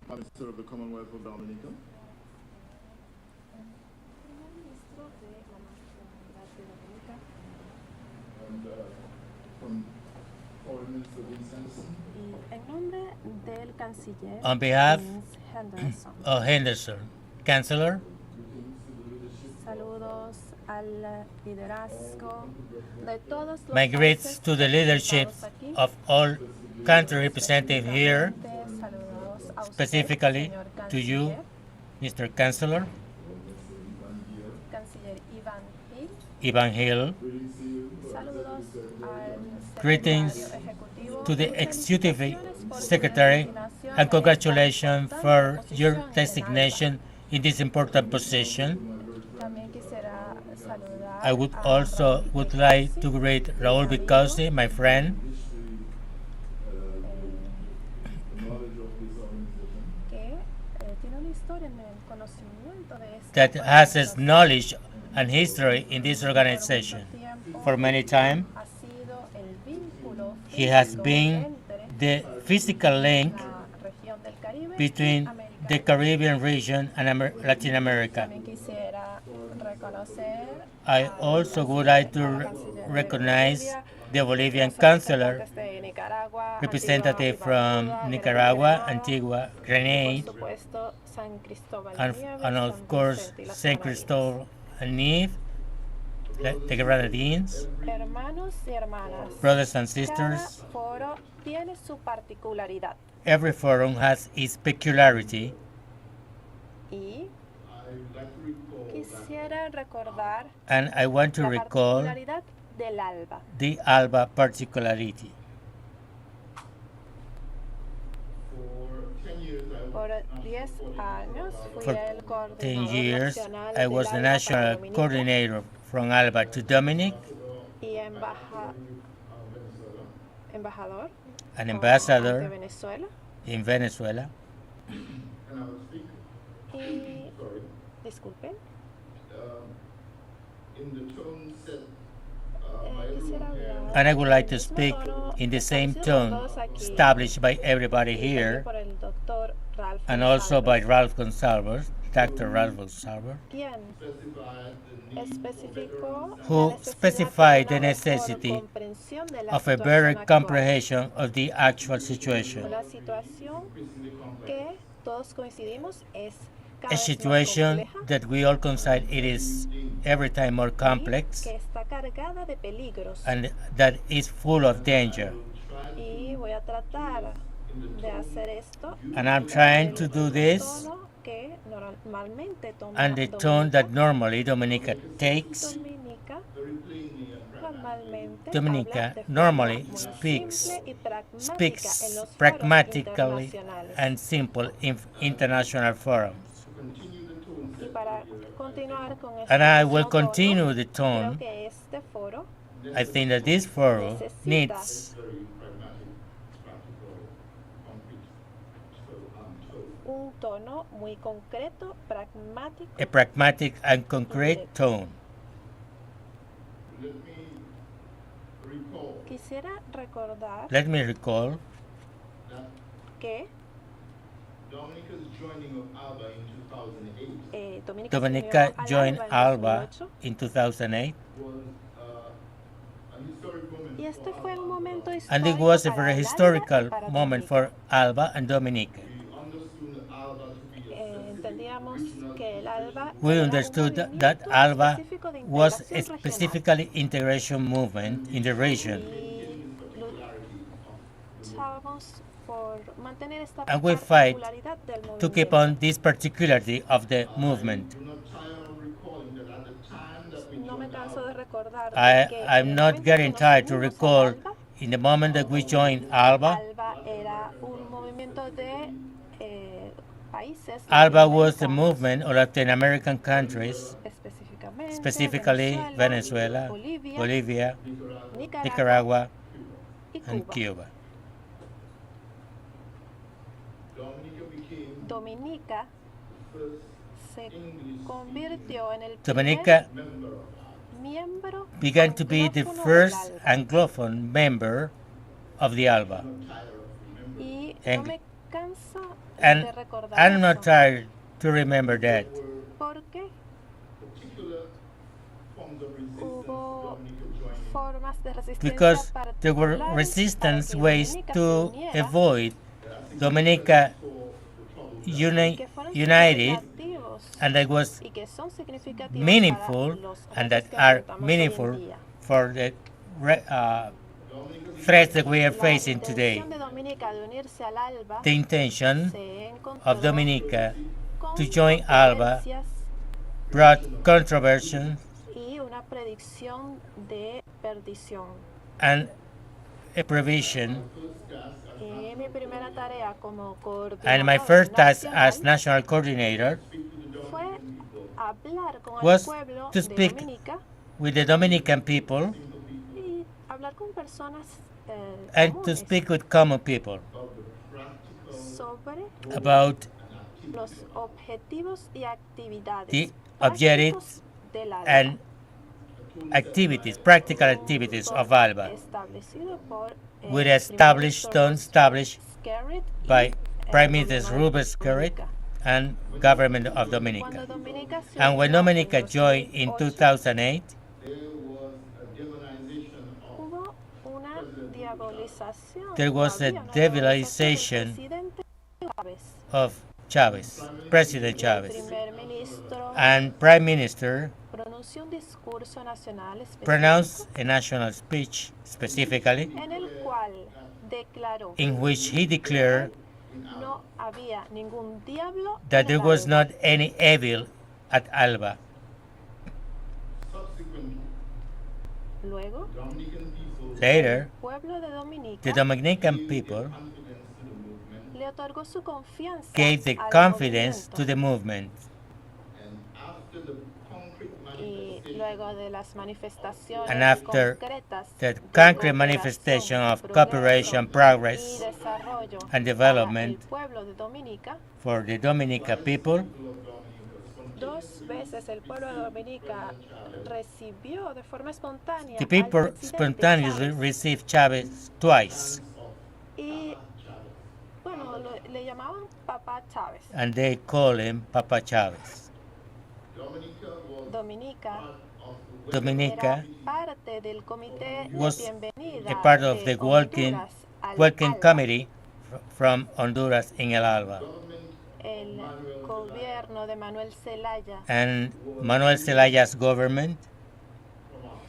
Minister of the Commonwealth of Dominica. And from Foreign Minister Vince Henderson. Y en nombre del canciller On behalf Vince Henderson. of Henderson, Chancellor, Saludos al liderazgo de todos los my greets países to the leadership aquí. of all country represented here, Saludos a usted, specifically señor to you, canciller, Mr. Chancellor, canciller Ivan Hill. Saludos al Greetings secretario ejecutivo to the y Executive felicitaciones por su Secretary, designación and en congratulations esta for importante your posición en designation in this important position. ALBA. También quisiera saludar I would a also Raúl would Vicasi, like to greet Raúl amigo, Vicasi, my friend, Knowledge of this organization. que tiene una historia en el conocimiento de esta that has his organización. knowledge and history in this Por organization. mucho tiempo For many time, ha sido el vínculo he has físico been entre the physical link la región del Caribe between y América the Latina. Caribbean region and Latin America. También quisiera reconocer I a also would like to canciller de recognize Bolivia, the Bolivian los Chancellor, representantes de Nicaragua, representative Antigua y from Barbuda, Nicaragua, Grenada, Antigua, y Grenada, por supuesto San Cristóbal and, de Nieves, and San of course Vicente y las Saint Granadinas. Cristobal and Neve, the Grenadines, Hermanos y hermanas, brothers and cada sisters. foro tiene su particularidad Every forum has its peculiarity, y I'd like to recall that quisiera recordar and I want to la recall particularidad del ALBA. the ALBA particularity. for 10 years I Por was 10 años fui For el 10 coordinador years, nacional I del was the ALBA para national Dominica coordinator from ALBA to Dominic, y embajador an ante ambassador Venezuela in Venezuela, and I was speaking. y Sorry. disculpen, In the tone set by quisiera everyone here. hablar and I would like to del mismo speak tono in the same establecido por tone todos aquí, established by everybody y también here, por el doctor Ralph and also by González, Ralph Gonsalves, Dr. Ralph Gonsalves, quien Specified the need for better especificó who la necesidad specified de the una mejor necessity comprensión de la of a situación better actual, comprehension of the actual situation. una situación increasingly complex. que todos coincidimos es cada A vez más situation compleja that we all consider it is every time more y complex que está cargada de peligros. and that is full of danger. Y voy a tratar de hacer esto And I'm trying to do en el this tono que normalmente toma and the tone that normally Dominica takes. Dominica Very plainly and normalmente Dominica habla de forma normally muy speaks simple y pragmática en speaks los foros pragmatically internacionales. and simple in international forums. to continue the tone Y set para here, continuar con este And I will mismo continue tono, the creo tone. que este foro I think that this forum necesita needs very pragmatic, practical, concrete. So, un tono muy concreto, pragmático. a pragmatic and concrete tone. let me recall Quisiera recordar Let me recall that que Dominica's joining of ALBA in 2008 Dominica se Dominica unió al joined ALBA ALBA en 2008 in 2008, was an historic moment y este for fue un ALBA. momento and it histórico was a para very el ALBA y historical para moment Dominica. for ALBA and Dominica. We understood ALBA to be a specific Entendíamos regional que el ALBA We era un understood that movimiento ALBA específico de was a integración regional specifically integration movement in the region, y luchábamos por mantener esta and we fight particularidad del to keep movimiento. on this particularity of the movement. do not tire of recalling that at the time that we No me joined canso de ALBA, recordar que en I'm el not momento getting que nos tired to unimos al recall ALBA, in the moment that we joined ALBA, ALBA era un movimiento de países ALBA was the latinoamericanos, movement of Latin American countries, específicamente specifically Venezuela, Bolivia, Bolivia, Nicaragua Nicaragua, y and Cuba. Cuba. Dominica became Dominica first se English convirtió en el Dominica member of miembro began to be the anglófono first del ALBA. Anglophone member of the ALBA. not tired of remembering. Y And- no me canso And de recordar I'm not eso. tired to remember that. Porque particular forms of resistance hubo Dominica joining. formas de resistencia Because there were particulares resistance para que ways Dominica se to uniera, avoid I think Dominica for the troubles that uni- que fueron united, significativos and that was y que son significativos meaningful, para los and retos that que are enfrentamos hoy en meaningful día. for the Dominica threats that we are La facing today. intención de Dominica de unirse al ALBA The intention se encontró of Dominica con to join ALBA controversias brought controversy y una predicción de perdición. and a provision. Y mi primera tarea como And my coordinador first task as nacional national coordinator fue hablar con el was pueblo to de speak Dominica with the Dominican people y hablar con personas and to comunes speak with common people sobre about los objetivos y actividades the prácticos objectives del ALBA, and activities, practical activities of ALBA, establecido por with primer established ministro established Skerrit y by el Prime Minister gobierno de Ruben Skerrit Dominica. and government of Cuando Dominica. Dominica se And when unió en Dominica joined in 2008, 2008, there was a demonization of hubo una diabolización, there was a había una diabolization diabolización del presidente Chávez, of Chavez, President el Chavez, primer ministro and Prime Minister pronunció un discurso nacional específico pronounced a national speech specifically en el cual declaró in which he declared no había ningún diablo that en there el was ALBA. not any evil at ALBA. subsequently Luego, Dominican people Later, el pueblo de Dominica the Dominican gave people their confidence to the movement, le otorgó su confianza gave the al confidence movimiento. to the movement. and after the concrete Y manifestation luego de las manifestaciones And after concretas the de concrete cooperación, manifestation of progreso cooperation, y progress, desarrollo and para development el pueblo de Dominica, for the Dominica people, people of Dominica dos veces el pueblo de Dominica recibió de forma espontánea the al people presidente spontaneously Chávez. received Chavez twice, Y bueno, le llamaban Papá Chávez. and they call him Papa Chavez. Dominica was Dominica part of the Dominica era parte del comité was de bienvenida a part of de the welcome Honduras al welcome ALBA. committee from Honduras in El Alba. government El gobierno de Manuel Zelaya And Manuel Zelaya's government from us.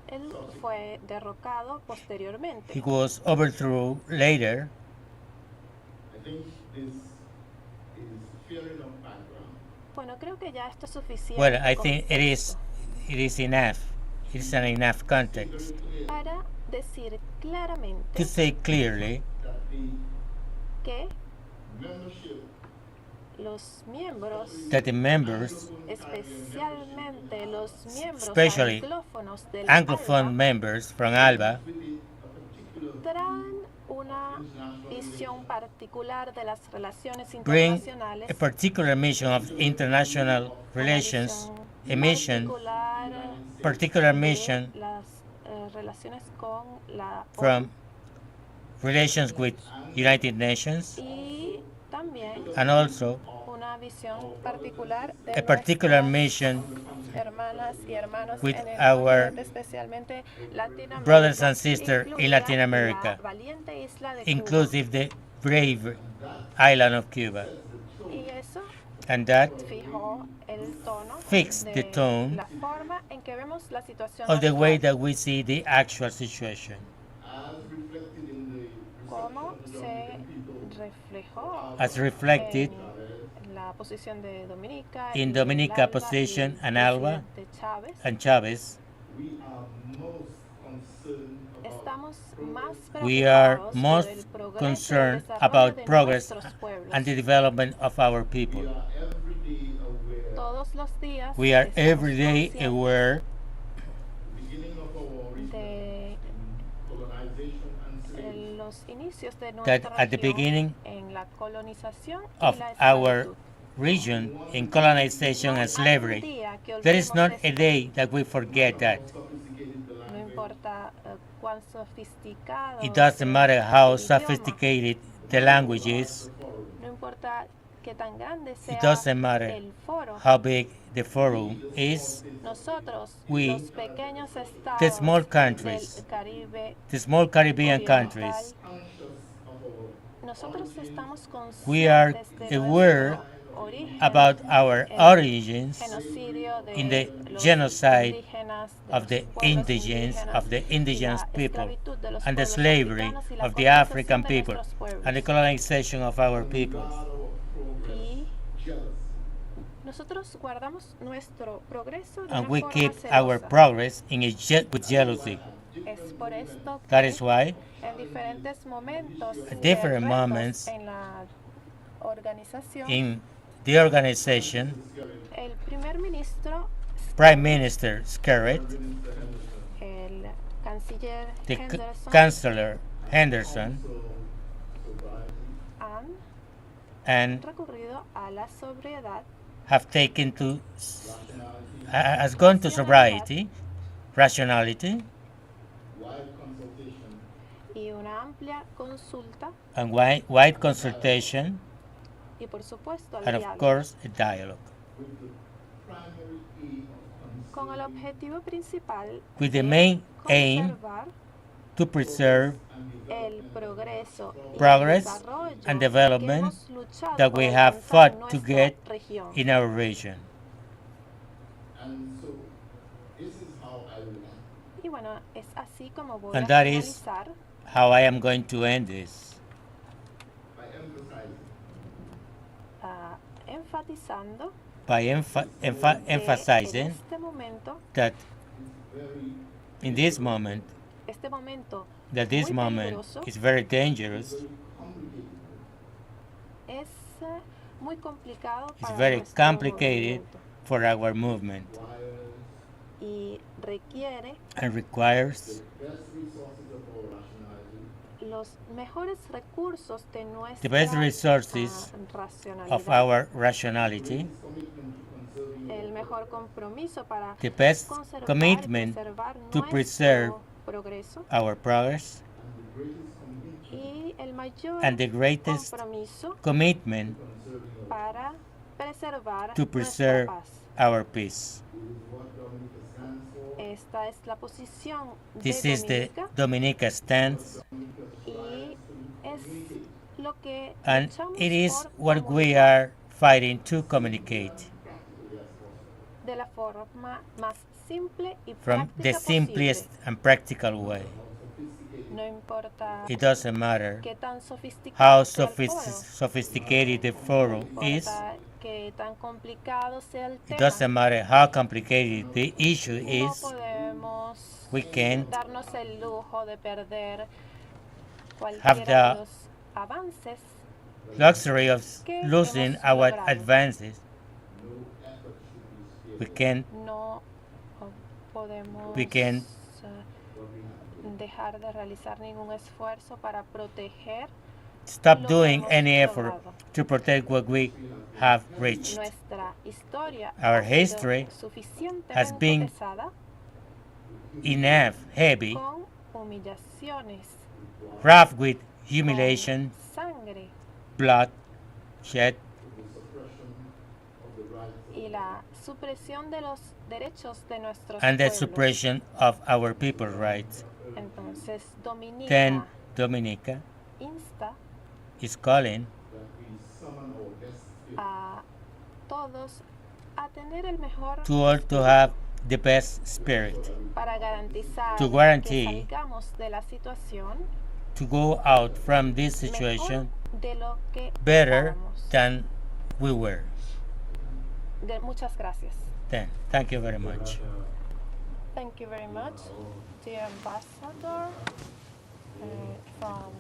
él fue derrocado posteriormente. he was overthrown later. I think this is fair enough background. Bueno, creo que ya esto es suficiente. Well, I think contexto it is enough. It is an enough context para decir claramente to say clearly That the que membership los miembros, that the members, especialmente los miembros Especially anglófonos del Anglophone ALBA, members from ALBA, with a particular traen una visión particular de las relaciones bring internacionales, a particular mission of international una relations, visión a mission, particular de mission las relaciones con la from relations with United Nations, y también and also una visión particular de a particular nuestras mission hermanas y hermanos with en el our continente, especialmente Latinoamérica, brothers and sisters in incluida Latin America, la valiente isla de Cuba. inclusive the brave island of Cuba. Y eso And that fijó el tono fixed the de tone la forma en que vemos la situación of the way actual. that we see the actual situation. as reflected in the Cómo reception of the se Dominican people reflejó As reflected en la posición de Dominica in y Dominica el ALBA position y and el ALBA presidente Chávez. and Chavez, we are most concerned about Estamos más we are preocupados por most el progreso y el concerned desarrollo about de progress nuestros pueblos. and the development of our we people. are every day aware Todos los días We are estamos every day conscientes aware the beginning of our origin de in colonization and slavery. los inicios de that nuestra at the región beginning en la colonización of y la our esclavitud. region in colonization No and hay un slavery. día que There is olvidemos not esto. a day that we forget that. Sophisticated the No language, importa cuán sofisticado It doesn't sea matter how el idioma, sophisticated the language is, the forest, importa qué tan grande It sea doesn't matter el foro. how big the forum is. Nosotros, We, los pequeños the estados small del countries, Caribe the small Caribbean Oriental, countries, nosotros estamos we are conscientes de aware nuestro origen, about our el origins genocidio in de the los genocide indígenas, de of los the pueblos indigents, indígenas, of the y indigenous la people, esclavitud de los and the pueblos slavery africanos y la of the colonización African de people, nuestros pueblos. and the colonization of our peoples. Y nosotros guardamos nuestro progreso de And una we forma keep our celosa. progress with jealousy. Es por esto That que is why en diferentes momentos at de different retos moments en la organización, in the organization, el primer ministro, Prime Minister Skerrit, el canciller the Henderson, Chancellor Henderson, han and recurrido a la sobriedad have taken to has gone to sobriety, rationality, y una amplia consulta and wide consultation, y por supuesto el and of diálogo, course a dialogue, con el objetivo principal with the de main aim conservar to preserve el progreso y progress el desarrollo and que development hemos luchado that por we have alcanzar en fought to nuestra get región. in our region. Y bueno, es así como voy And a that is finalizar how I am going to end this, enfatizando by que emphasizing en este momento, that in this moment, este momento that this muy moment peligroso, is very dangerous, es muy complicado it's para very nuestro complicated movimiento for our movement, y requiere and requires los mejores recursos de nuestra the best resources racionalidad, of our rationality, el mejor compromiso para the best conservar commitment y preservar to nuestro preserve progreso our progress, y el mayor and the greatest compromiso commitment para preservar to preserve nuestra paz. our peace. Esta es la posición This de is the Dominica Dominica stance, y es lo que and luchamos it is por what we comunicar are fighting to communicate de la forma más simple y from the práctica simplest posible. and practical way. No importa It doesn't matter qué tan how sofisticado sea el foro, sophisticated the forum no is. importa qué tan complicado sea el It tema. doesn't matter how complicated the issue No is. podemos We can't darnos el lujo de perder have cualquiera de the los avances luxury of que losing hemos our logrado. advances. We can't No podemos We can dejar de realizar ningún esfuerzo para proteger stop lo que doing hemos any effort logrado. to protect what we have reached. Nuestra historia Our ha sido history suficientemente has been pesada enough heavy, con humillaciones, rough with humiliation, con sangre blood, shed, y la supresión de los derechos de nuestros and the pueblos. suppression of our people's rights. Entonces, Dominica Then Dominica insta is calling a todos a tener el mejor to all to have the best spirit, para garantizar to guarantee que salgamos de la situación to go out from this situation mejor de lo que better estábamos. than we were. Muchas gracias. Then, thank you very much. Thank you very much, dear ambassador from